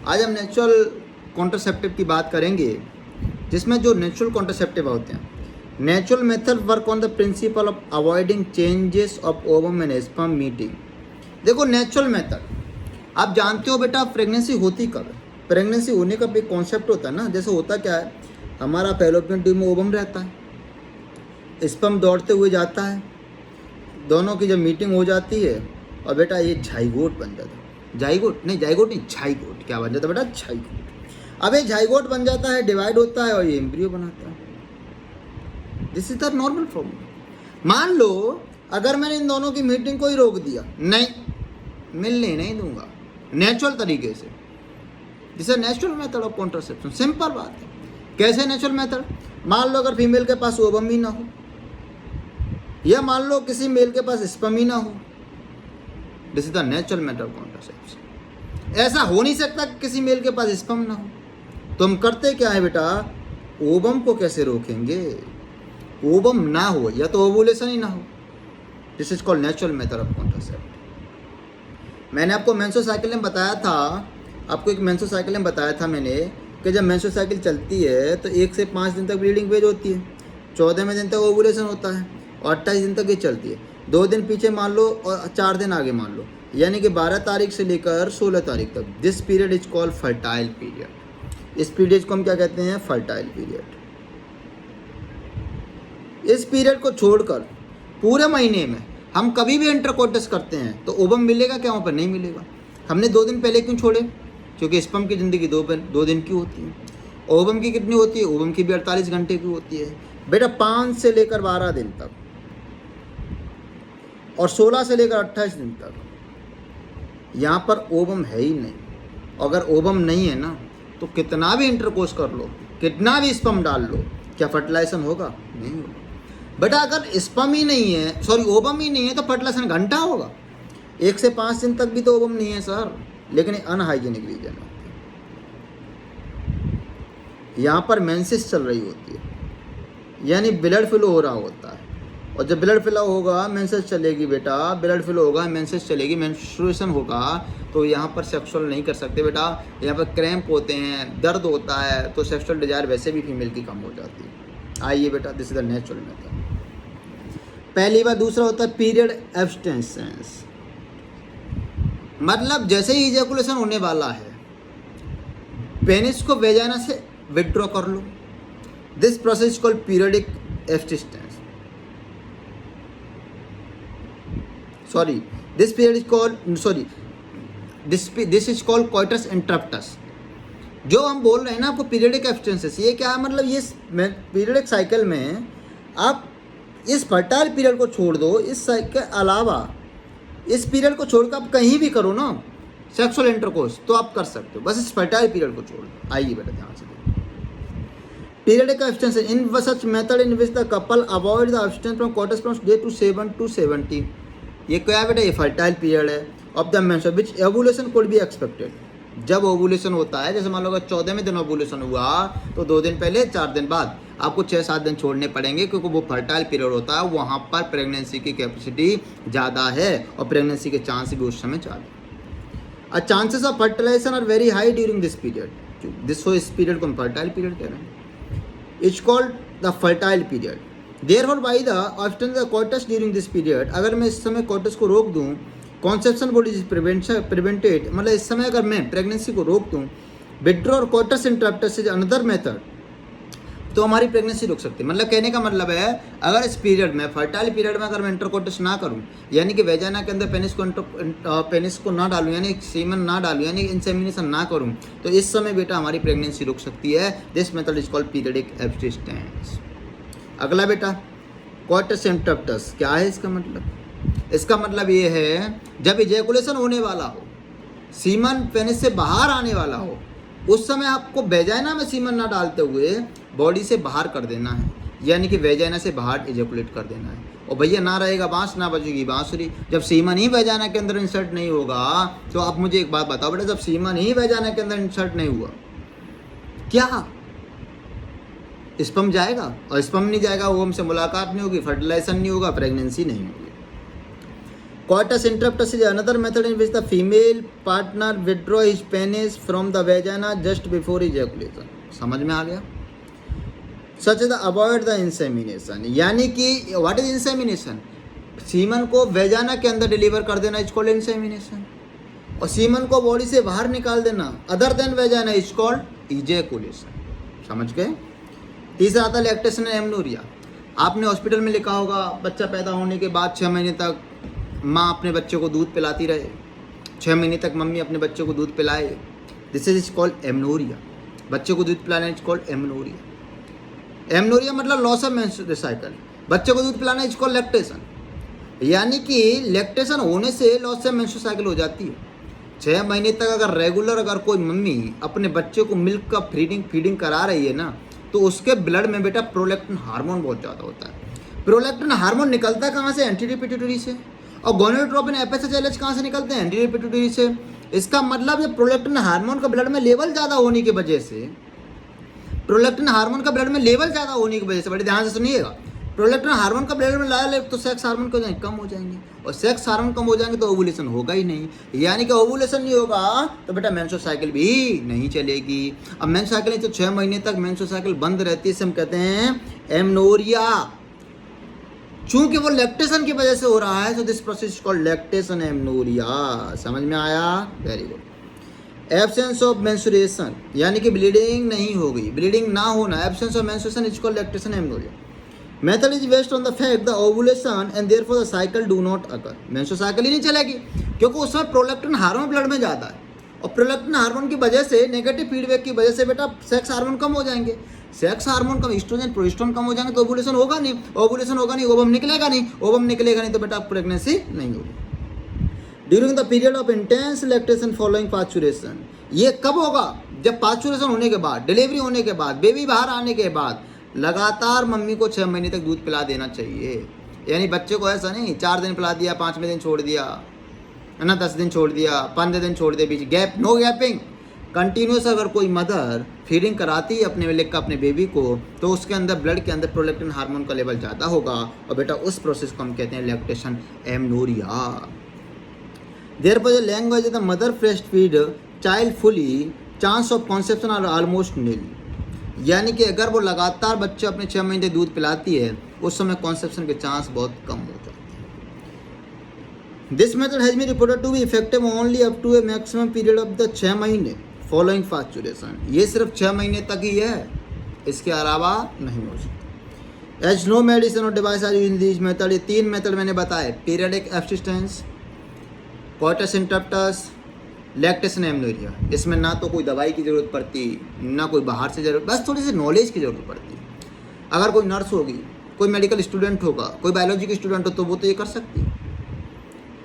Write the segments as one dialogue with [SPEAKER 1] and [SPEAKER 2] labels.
[SPEAKER 1] आज हम natural contraceptive की बात करेंगे, जिसमें जो नेचुरल कॉन्ट्रासेप्टिव होते हैं, natural method work on the principle of avoiding changes of ovum and sperm meeting. देखो नेचुरल मेथड, आप जानते हो बेटा प्रेगनेंसी होती कब है? प्रेगनेंसी होने का भी कॉन्सेप्ट होता है ना। जैसे होता क्या है, हमारा फैलोपियन ट्यूब में ओवम रहता है, स्पर्म दौड़ते हुए जाता है, दोनों की जब मीटिंग हो जाती है और बेटा ये झाइगोट बन जाता है। झाइगोट नहीं झाइगोट क्या बन जाता है बेटा? झाइगोट। अब ये झाइगोट बन जाता है, डिवाइड होता है और ये एम्ब्रियो बनाता है। This is the normal form. मान लो अगर मैंने इन दोनों की मीटिंग को ही रोक दिया, नहीं मिलने नहीं दूंगा नेचुरल तरीके से, जिसे natural method of contraception. Simple बात है। कैसे नेचुरल मेथड? मान लो अगर फीमेल के पास ओवम ही ना हो, या मान लो किसी मेल के पास स्पर्म ही ना हो, this is the natural method of contraception. ऐसा हो नहीं सकता कि किसी मेल के पास स्पर्म ना हो। तो हम करते क्या है बेटा, ओवम को कैसे रोकेंगे? ओवम ना हो या तो ओवुलेशन ही ना हो। This is called natural method of contraception. मैंने आपको मेंस्ट्रुअल साइकिल में बताया था, आपको एक मेंस्ट्रुअल साइकिल में बताया था मैंने कि जब मेंस्ट्रुअल साइकिल चलती है तो 1 से 5 दिन तक ब्लीडिंग फेज होती है, 14वें दिन तक ओवुलेशन होता है और 28 दिन तक ये चलती है। 2 दिन पीछे मान लो और 4 दिन आगे मान लो, यानी कि 12 तारीख से लेकर 16 तारीख तक। This period is called fertile period. इस पीरियड को हम क्या कहते हैं? Fertile period. इस पीरियड को छोड़कर पूरे महीने में हम कभी भी इंटरकोर्स करते हैं तो ओवम मिलेगा क्या? वहाँ पर नहीं मिलेगा। हमने 2 दिन पहले क्यों छोड़े? क्योंकि स्पर्म की ज़िंदगी 2 दिन की होती है। ओवम की कितनी होती है? ओवम की भी 48 घंटे की होती है बेटा, 5 से लेकर 12 दिन तक और 16 से लेकर 28 दिन तक। यहाँ पर ओवम है ही नहीं। अगर ओवम नहीं है ना तो कितना भी इंटरकोर्स कर लो, कितना भी स्पर्म डाल लो, क्या फर्टिलाइजेशन होगा? नहीं होगा बेटा। अगर स्पर्म ही नहीं है, सॉरी ओवम ही नहीं है, तो फर्टिलाइजेशन घंटा होगा। 1 से 5 दिन तक भी तो ओवम नहीं है सर, लेकिन अनहाइजीनिक रीजन है। यहाँ पर मेंसेस चल रही होती है, यानी ब्लड फ्लो हो रहा होता है, और जब ब्लड फ्लो होगा मेंसेस चलेगी बेटा, ब्लड फ्लो होगा मेंसेस चलेगी, मेंस्ट्रुएशन होगा, तो यहाँ पर सेक्सुअल नहीं कर सकते बेटा। यहाँ पर क्रैम्प होते हैं, दर्द होता है, तो सेक्सुअल डिजायर वैसे भी फीमेल की कम हो जाती है। आइए बेटा, this is the natural method. पहली बार। दूसरा होता है पीरियड एब्स्टेंसेंस, मतलब जैसे ही इजैकुलेशन होने वाला है, पेनिस को वेजाइना से विड्रॉ कर लो। This process is called periodic abstinence. This is called coitus interruptus. जो हम बोल रहे हैं ना आपको पीरियडिक एब्स्टेंसेस, ये क्या है? मतलब ये पीरियडिक साइकिल में आप इस फर्टाइल पीरियड को छोड़ दो, इस के अलावा इस पीरियड को छोड़कर आप कहीं भी करो ना सेक्सुअल इंटरकोर्स, तो आप कर सकते हो, बस इस फर्टाइल पीरियड को छोड़ दो। आइए बेटा ध्यान से देखो। Periodic abstinence in such method in which the couple avoid the abstinence from coitus from day to 7 to 17। ये क्या है बेटा? ये फर्टाइल पीरियड है of the menstrual which ovulation could be expected. जब ओवुलेशन होता है, जैसे मान लो अगर 14वें दिन ओवुलेशन हुआ तो 2 दिन पहले 4 दिन बाद आपको 6-7 दिन छोड़ने पड़ेंगे, क्योंकि वो फर्टाइल पीरियड होता है, वहाँ पर प्रेगनेंसी की कैपेसिटी ज़्यादा है और प्रेगनेंसी के चांस भी उस समय ज़्यादा। Chances of fertilization are very high during this period. इस पीरियड को हम फर्टाइल पीरियड कह रहे हैं। It's called the fertile period. Therefore by the abstinence the coitus during this period, अगर मैं इस समय कोइटस को रोक दूँ, कॉन्सेप्शन बॉडी इज प्रिवेंटेड, मतलब इस समय अगर मैं प्रेगनेंसी को रोक दूँ, विड्रॉ और coitus interruptus is another method, तो हमारी प्रेगनेंसी रुक सकती है। मतलब कहने का मतलब है, अगर इस पीरियड में फर्टाइल पीरियड में अगर मैं इंटरकोर्स ना करूं, यानी कि वेजाइना के अंदर पेनिस को ना डालूं, यानी सीमन ना डालूं, यानी इंसेमिनेशन ना करूं, तो इस समय बेटा हमारी प्रेगनेंसी रुक सकती है। This method is called periodic abstinence. अगला बेटा कोइटस इंटरप्टस, क्या है इसका मतलब? इसका मतलब ये है जब इजैकुलेशन होने वाला हो, सीमन पेनिस से बाहर आने वाला हो, उस समय आपको वेजाइना में सीमन ना डालते हुए बॉडी से बाहर कर देना है, यानी कि वेजाइना से बाहर इजैकुलेट कर देना है। और भैया ना रहेगा बांस ना बजेगी बांसुरी। जब सीमन ही वेजाइना के अंदर इंसर्ट नहीं होगा, तो आप मुझे एक बात बताओ बेटा, जब सीमन ही वेजाइना के अंदर इंसर्ट नहीं हुआ, क्या स्पर्म जाएगा? और स्पर्म नहीं जाएगा, वो हमसे मुलाकात नहीं होगी, फर्टिलाइजेशन नहीं होगा, प्रेगनेंसी नहीं होगी। Coitus interruptus is another method in which the female partner withdraw his penis from the vagina just before ejaculation. समझ में आ गया? Such as avoid the insemination. यानी कि what is insemination? सीमन को वेजाना के अंदर डिलीवर कर देना इज कॉल्ड इंसेमिनेशन, और सीमन को बॉडी से बाहर निकाल देना other than वेजाना is called ejaculation. समझ गए? तीसरा आता है लैक्टेशन एंड एमनोरिया. आपने हॉस्पिटल में लिखा होगा बच्चा पैदा होने के बाद 6 महीने तक माँ अपने बच्चे को दूध पिलाती रहे, 6 महीने तक मम्मी अपने बच्चे को दूध पिलाए. This is called amenorrhoea. बच्चे को दूध पिलाना इज कॉल्ड एमनोरिया. एमनोरिया मतलब लॉस ऑफ मेंस्ट्रुअल साइकिल. बच्चे को दूध पिलाना इज कॉल्ड लैक्टेशन. यानी कि लैक्टेशन होने से लॉस ऑफ मेंस्ट्रुअल साइकिल हो जाती है. 6 महीने तक अगर रेगुलर अगर कोई मम्मी अपने बच्चे को मिल्क का फीडिंग करा रही है ना, तो उसके ब्लड में बेटा प्रोलैक्टिन हार्मोन बहुत ज़्यादा होता है. प्रोलैक्टिन हार्मोन निकलता है कहाँ से? एंटीरियर पिट्यूटरी से. और गोनाडोट्रोपिन एफएसएच कहाँ से निकलते हैं? एंटीरियर पिट्यूटरी से. इसका मतलब ये प्रोलैक्टिन हार्मोन का ब्लड में लेवल ज़्यादा होने की वजह से, प्रोलैक्टिन हार्मोन का ब्लड में लेवल ज़्यादा होने की वजह से, बड़े ध्यान से सुनिएगा, प्रोलैक्टिन हार्मोन का ब्लड में लेवल तो सेक्स हार्मोन कम हो जाएंगे, और सेक्स हार्मोन कम हो जाएंगे तो ओवुलेशन होगा ही नहीं. यानी कि ओवुलेशन नहीं होगा तो बेटा मेंस्ट्रुअल साइकिल भी नहीं चलेगी. अब मेंस्ट्रुअल साइकिल तो 6 महीने तक मेंस्ट्रुअल साइकिल बंद रहती है, इसे हम कहते हैं एमनोरिया. चूंकि वो लैक्टेशन की वजह से हो रहा है, तो this process called lactation amenorrhea. समझ में आया? Very good. Absence of menstruation यानी कि ब्लीडिंग नहीं हो गई, ब्लीडिंग ना होना, absence of menstruation is called lactation amenorrhea. Method is based on the fact the ovulation and therefore the cycle do not occur. Menstrual cycle ही नहीं चलेगी क्योंकि उसमें प्रोलैक्टिन हार्मोन ब्लड में ज़्यादा है, और प्रोलैक्टिन हार्मोन की वजह से, नेगेटिव फीडबैक की वजह से बेटा सेक्स हार्मोन कम हो जाएंगे. सेक्स हार्मोन कम, एस्ट्रोजन प्रोजेस्टेरोन कम हो जाएंगे तो ओवुलेशन होगा नहीं, ओवुलेशन होगा नहीं, ओवम निकलेगा नहीं, ओवम निकलेगा नहीं तो बेटा प्रेगनेंसी नहीं होगी. During the period of intense lactation following pasteurization. ये कब होगा? जब पास्चुरेशन होने के बाद, डिलीवरी होने के बाद, बेबी बाहर आने के बाद लगातार मम्मी को 6 महीने तक दूध पिला देना चाहिए. यानी बच्चे को ऐसा नहीं 4 दिन पिला दिया, 5वें दिन छोड़ दिया, है ना, 10 दिन छोड़ दिया, 15 दिन छोड़ दिया, बीच गैप, नो गैपिंग. कंटिन्यूस अगर कोई मदर फीडिंग कराती है अपने मिल्क का अपने बेबी को, तो उसके अंदर ब्लड के अंदर प्रोलैक्टिन हार्मोन का लेवल ज़्यादा होगा, और बेटा उस प्रोसेस को हम कहते हैं lactation amenorrhoea. Therefore the language the mother breast feed child fully, chance of conception are almost nil. यानी कि अगर वो लगातार बच्चे अपने 6 महीने दूध पिलाती है, उस समय कॉन्सेप्शन के चांस बहुत कम हो जाते हैं. This method has been reported to be effective only up to a maximum period of the 6 महीने फॉलोइंग पास्चुरेशन. ये सिर्फ 6 महीने तक ही है, इसके अलावा नहीं हो सकता. एज नो मेडिसिन और device are in this method. ये 3 मेथड मैंने बताए, periodic abstinence, coitus interruptus, lactation amenorrhea. इसमें ना तो कोई दवाई की ज़रूरत पड़ती, ना कोई बाहर से ज़रूरत, बस थोड़ी सी नॉलेज की ज़रूरत पड़ती. अगर कोई नर्स होगी, कोई मेडिकल स्टूडेंट होगा, कोई बायोलॉजी की स्टूडेंट हो, तो वो तो ये कर सकती है.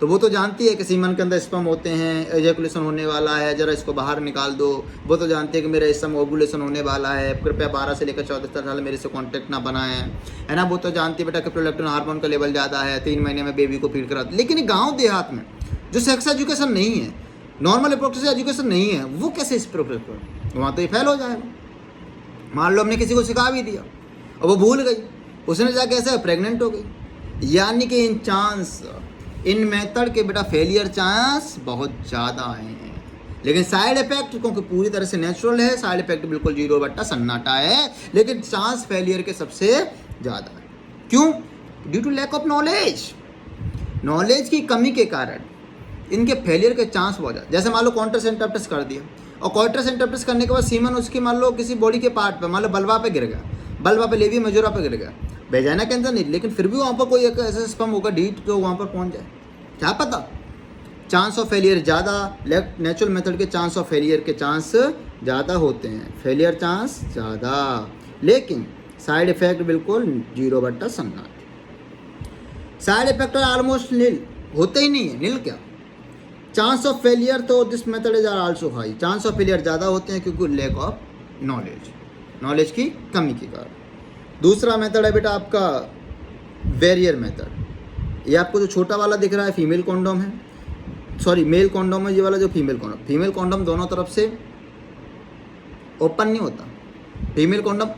[SPEAKER 1] तो वो तो जानती है कि सीमन के अंदर स्पर्म होते हैं, एजैकुलेशन होने वाला है, ज़रा इसको बाहर निकाल दो. वो तो जानती है कि मेरा इस समय ओवुलेशन होने वाला है, कृपया 12 से लेकर 14 साल मेरे से कॉन्टैक्ट ना बनाएं, है ना. वो तो जानती है बेटा कि प्रोलैक्टिन हार्मोन का लेवल ज़्यादा है, 3 महीने में बेबी को फीड कराते. लेकिन गाँव देहात में जो सेक्स एजुकेशन नहीं है, नॉर्मल अप्रोच एजुकेशन नहीं है, वो कैसे इस प्रोसेस पर, वहाँ तो ये फेल हो जाएगा. मान लो हमने किसी को सिखा भी दिया और वो भूल गई, उसने जाके ऐसे प्रेग्नेंट हो गई. यानी कि इन मेथड के बेटा फेलियर चांस बहुत ज़्यादा हैं. लेकिन साइड इफेक्ट क्योंकि पूरी तरह से नेचुरल है, साइड इफेक्ट बिल्कुल 0 बट्टा सन्नाटा है, लेकिन चांस फेलियर के सबसे ज़्यादा है. क्यों? Due to lack of knowledge. Knowledge की कमी के कारण इनके फेलियर के चांस बहुत ज़्यादा. जैसे मान लो कोइटस इंटरप्टस कर दिया, और कोइटस इंटरप्टस करने के बाद सीमन उसकी मान लो किसी बॉडी के पार्ट पे, मान लो बल्बा पे गिर गया, बल्बा पे, लेविया मेजोरा पे गिर गया, वेजाइना के अंदर नहीं, लेकिन फिर भी वहाँ पर कोई एक ऐसा स्पर्म होगा डीट जो वहाँ पर पहुँच जाए, क्या पता. चांस ऑफ फेलियर ज़्यादा, नेचुरल मेथड के चांस ऑफ फेलियर के चांस ज़्यादा होते हैं, फेलियर चांस ज़्यादा, लेकिन साइड इफेक्ट बिल्कुल 0 बट्टा सन्नाटा. साइड इफेक्ट ऑलमोस्ट नील, होते ही नहीं है. नील क्या? चांस ऑफ फेलियर तो this method is are also high. Chance of failure ज़्यादा होते हैं क्योंकि लैक ऑफ नॉलेज की कमी के कारण. दूसरा मेथड है बेटा आपका बैरियर मेथड. ये आपको जो छोटा वाला दिख रहा है फीमेल कॉन्डोम है, सॉरी मेल कॉन्डोम है. ये वाला जो फीमेल कॉन्डोम दोनों तरफ से ओपन नहीं होता. फीमेल कॉन्डोम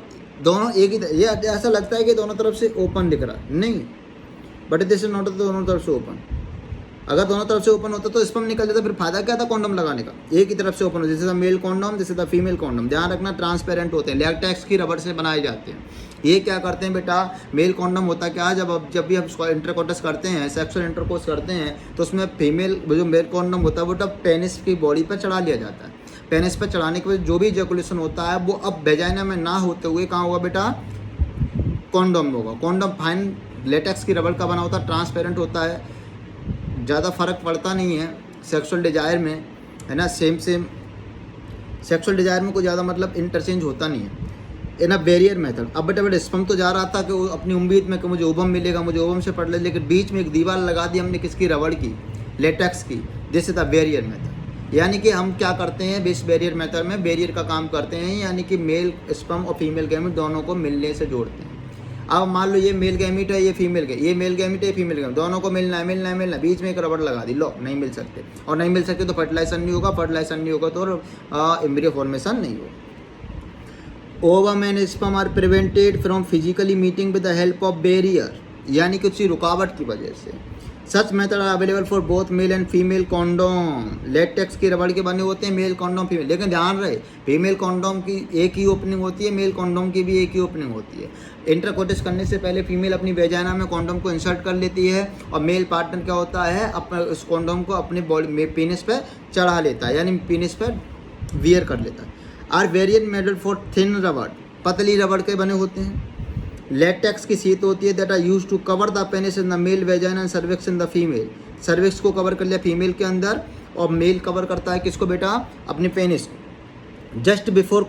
[SPEAKER 1] दोनों एक ही, ये ऐसा लगता है कि दोनों तरफ से ओपन दिख रहा है, नहीं, बट दिस इज नॉट दोनों तरफ से ओपन. अगर दोनों तरफ से ओपन होता तो स्पर्म निकल जाता, फिर फायदा क्या था कॉन्डम लगाने का। एक ही तरफ से ओपन हो, जैसे था मेल कॉन्डम, जैसे था फीमेल कॉन्डम। ध्यान रखना ट्रांसपेरेंट होते हैं, लैटेक्स की रबड़ से बनाए जाते हैं। ये क्या करते हैं बेटा, मेल कॉन्डम होता क्या है, जब भी हम इंटरकोर्स करते हैं, सेक्सुअल इंटरकोर्स करते हैं, तो उसमें फीमेल जो मेल कॉन्डम होता है वो तब पेनिस की बॉडी पर चढ़ा लिया जाता है। पेनिस पर चढ़ाने के बाद जो भी इजैकुलेशन होता है वो अब वेजाइना में ना होते हुए कहाँ होगा बेटा, कॉन्डम में होगा। कॉन्डम फाइन लेटेक्स की रबड़ का बना होता है, ट्रांसपेरेंट होता है, ज़्यादा फर्क पड़ता नहीं है सेक्सुअल डिजायर में, है ना। सेम सेक्सुअल डिजायर में कोई ज़्यादा मतलब इंटरचेंज होता नहीं है। इन अ बैरियर मेथड, अब बेटा स्पर्म तो जा रहा था कि वो अपनी उम्मीद में कि मुझे ओवम मिलेगा, मुझे ओवम से पढ़ ले, लेकिन बीच में एक दीवार लगा दी हमने, किसकी, रबड़ की, लेटेक्स की। This is the barrier method. यानी कि हम क्या करते हैं इस बैरियर मेथड में, बैरियर का काम करते हैं, यानी कि मेल स्पर्म और फीमेल गैमेट दोनों को मिलने से जोड़ते हैं। अब मान लो ये मेल गैमेट है, ये फीमेल गैमेट, ये मेल गैमेट है, ये फीमेल गैमेट, दोनों को मिलना है, बीच में एक रबड़ लगा दी, लो नहीं मिल सकते, और नहीं मिल सकते तो फर्टिलाइजेशन नहीं होगा, फर्टिलाइजेशन नहीं होगा तो एम्ब्रियो फॉर्मेशन नहीं होगा। Ovum and sperm are prevented from physically meeting with the help of barrier, यानी कि उसी रुकावट की वजह से। Such method are available for both male and female condom. Latex की रबड़ के बने होते हैं मेल कॉन्डोम फीमेल, लेकिन ध्यान रहे फीमेल कॉन्डोम की एक ही ओपनिंग होती है, मेल कॉन्डोम की भी एक ही ओपनिंग होती है। इंटरकोर्स करने से पहले फीमेल अपनी वेजाइना में कॉन्डोम को इंसर्ट कर लेती है, और मेल पार्टनर क्या होता है, अपना उस कॉन्डोम को अपने बॉडी में पेनिस पर चढ़ा लेता है, यानी पेनिस पर वियर कर लेता है। Are variant medal for thin rubber, पतली रबड़ के बने होते हैं। लेटेक्स की शीट होती है that are used to cover the penis in the male vagina and cervix in the female. Cervix को कवर कर लिया फीमेल के अंदर, और मेल कवर करता है किसको बेटा, अपने पेनिस को। Just before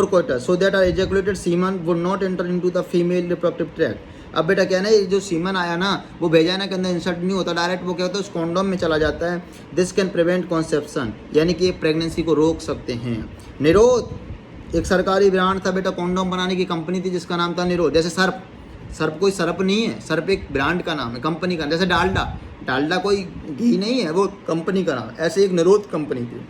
[SPEAKER 1] coitus so that are ejaculated semen would not enter into the female reproductive tract. अब बेटा क्या है ना, ये जो सीमन आया ना वो वेजाइना के अंदर इंसर्ट नहीं होता, डायरेक्ट वो क्या होता है उस कॉन्डोम में चला जाता है। दिस कैन प्रिवेंट कॉन्सेप्शन, यानी कि ये प्रेगनेंसी को रोक सकते हैं। निरोध एक सरकारी ब्रांड था बेटा, कॉन्डोम बनाने की कंपनी थी जिसका नाम था निरोध। जैसे सर्प कोई सर्प नहीं है, सर्प एक ब्रांड का नाम है, कंपनी का। जैसे डालडा कोई घी नहीं है, वो कंपनी का नाम है। ऐसे एक निरोध कंपनी थी।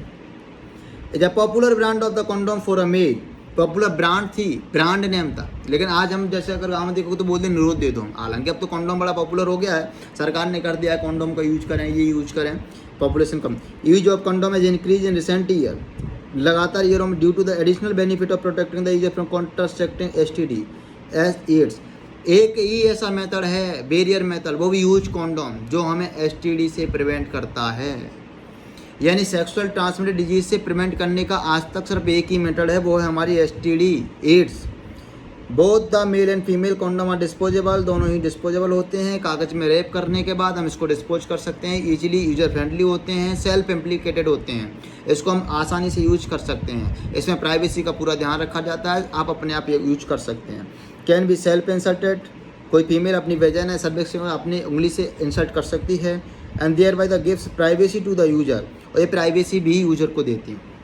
[SPEAKER 1] Is a popular brand of the condom for a male, popular brand थी, ब्रांड नेम था। लेकिन आज हम जैसे अगर गाँव में देखो तो बोलते हैं निरोध दे दो हम। हालांकि अब तो कॉन्डोम बड़ा पॉपुलर हो गया है, सरकार ने कर दिया है कॉन्डोम का यूज करें, ये यूज करें, पॉपुलेशन कम। Use of condom is increase in recent year, लगातार ईयरों में, due to the additional benefit of protecting the user from contracepting STD AIDS. एक ही ऐसा मेथड है बैरियर मेथड, वो भी यूज कॉन्डोम, जो हमें STD से प्रिवेंट करता है। यानी सेक्सुअल ट्रांसमिटेड डिजीज से प्रिवेंट करने का आज तक सिर्फ एक ही मेथड है, वो है हमारी STD AIDS. Both the male and female condom are disposable, दोनों ही डिस्पोजेबल होते हैं। कागज़ में रैप करने के बाद हम इसको डिस्पोज कर सकते हैं। ईजिली यूजर फ्रेंडली होते हैं, सेल्फ एम्प्लीकेटेड होते हैं, इसको हम आसानी से यूज कर सकते हैं। इसमें प्राइवेसी का पूरा ध्यान रखा जाता है, आप अपने आप ये यूज कर सकते हैं। कैन बी सेल्फ इंसर्टेड, कोई फीमेल अपनी वेजाइना सर्विक्स में अपनी उंगली से इंसर्ट कर सकती है। And thereby the gives privacy to the user, और ये प्राइवेसी भी यूजर को देती है।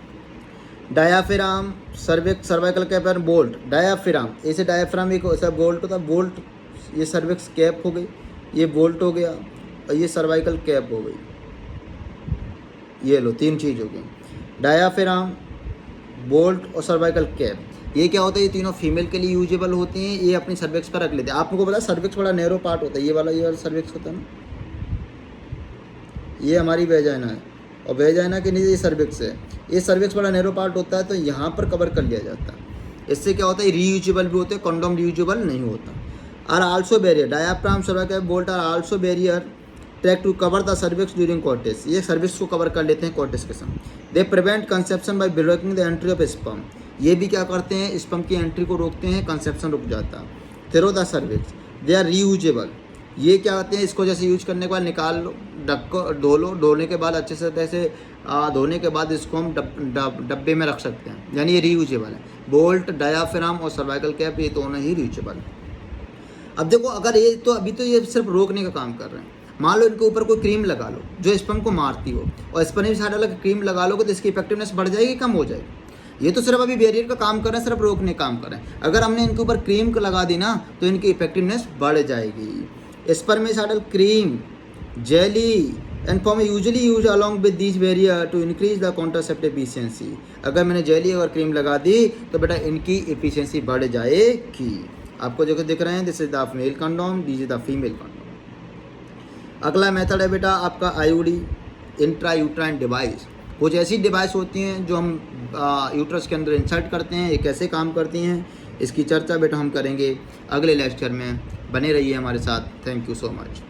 [SPEAKER 1] Diaphragm, cervical cap and bolt. Diaphragm, ऐसे डायाफ्राम एक ऐसा बोल्ट होता है, बोल्ट ये सर्विक्स कैप हो गई, ये बोल्ट हो गया, और ये सर्वाइकल कैप हो गई। ये लो तीन चीज़ हो गई, डायाफ्राम, बोल्ट और सर्वाइकल कैप। ये क्या होता है, ये तीनों फीमेल के लिए यूजेबल होते हैं, ये अपनी सर्विक्स पर रख लेते हैं। आपको पता है सर्विक्स बड़ा नैरो पार्ट होता है, ये वाला सर्विक्स होता है ना, ये हमारी वेजाइना है, और वेजाइना के नीचे ये सर्विक्स है। ये सर्विक्स बड़ा नैरो पार्ट होता है, तो यहाँ पर कवर कर लिया जाता है। इससे क्या होता है, रीयूजेबल भी होते हैं, कॉन्डोम रीयूजेबल नहीं होता। Are also barrier, diaphragm, cervical, bolt are also barrier track to cover the cervix during coitus. ये सर्विक्स को कवर कर लेते हैं कॉर्टेस के समय। They prevent conception by blocking the entry of sperm, ये भी क्या करते हैं, स्पर्म की एंट्री को रोकते हैं, कंसेप्शन रुक जाता है। Through the cervix, they are reusable, ये क्या होते हैं, इसको जैसे यूज करने के बाद निकाल लो, धो लो, धोने के बाद अच्छे से जैसे धोने के बाद इसको हम डब्बे में रख सकते हैं, यानी ये रीयूजेबल है। बोल्ट, डायाफ्राम और सर्वाइकल कैप, ये दोनों ही रीयूजेबल है। अब देखो, अगर ये तो अभी तो ये सिर्फ रोकने का काम कर रहे हैं। मान लो इनके ऊपर कोई क्रीम लगा लो जो स्पर्म को मारती हो, और स्पर्म में साइड अलग क्रीम लगा लोगे तो इसकी इफेक्टिवनेस बढ़ जाएगी, कम हो जाएगी। ये तो सिर्फ अभी बैरियर का काम कर रहे हैं, सिर्फ रोकने काम कर रहे हैं। अगर हमने इनके ऊपर क्रीम लगा दी ना तो इनकी इफेक्टिवनेस बढ़ जाएगी। Spermicidal cream, jelly and foam usually use along with this barrier to increase the contraceptive efficiency. अगर मैंने जेली और क्रीम लगा दी तो बेटा इनकी एफिशिएंसी बढ़ जाएगी। आपको जो दिख रहे हैं, this is the male condom, this is the female condom. अगला मेथड है बेटा आपका आईयूडी, इंट्रा यूट्राइन डिवाइस। कुछ ऐसी डिवाइस होती हैं जो हम यूट्रस के अंदर इंसर्ट करते हैं, ये कैसे काम करती हैं इसकी चर्चा बेटा हम करेंगे अगले लेक्चर में। बने रहिए हमारे साथ। Thank you so much.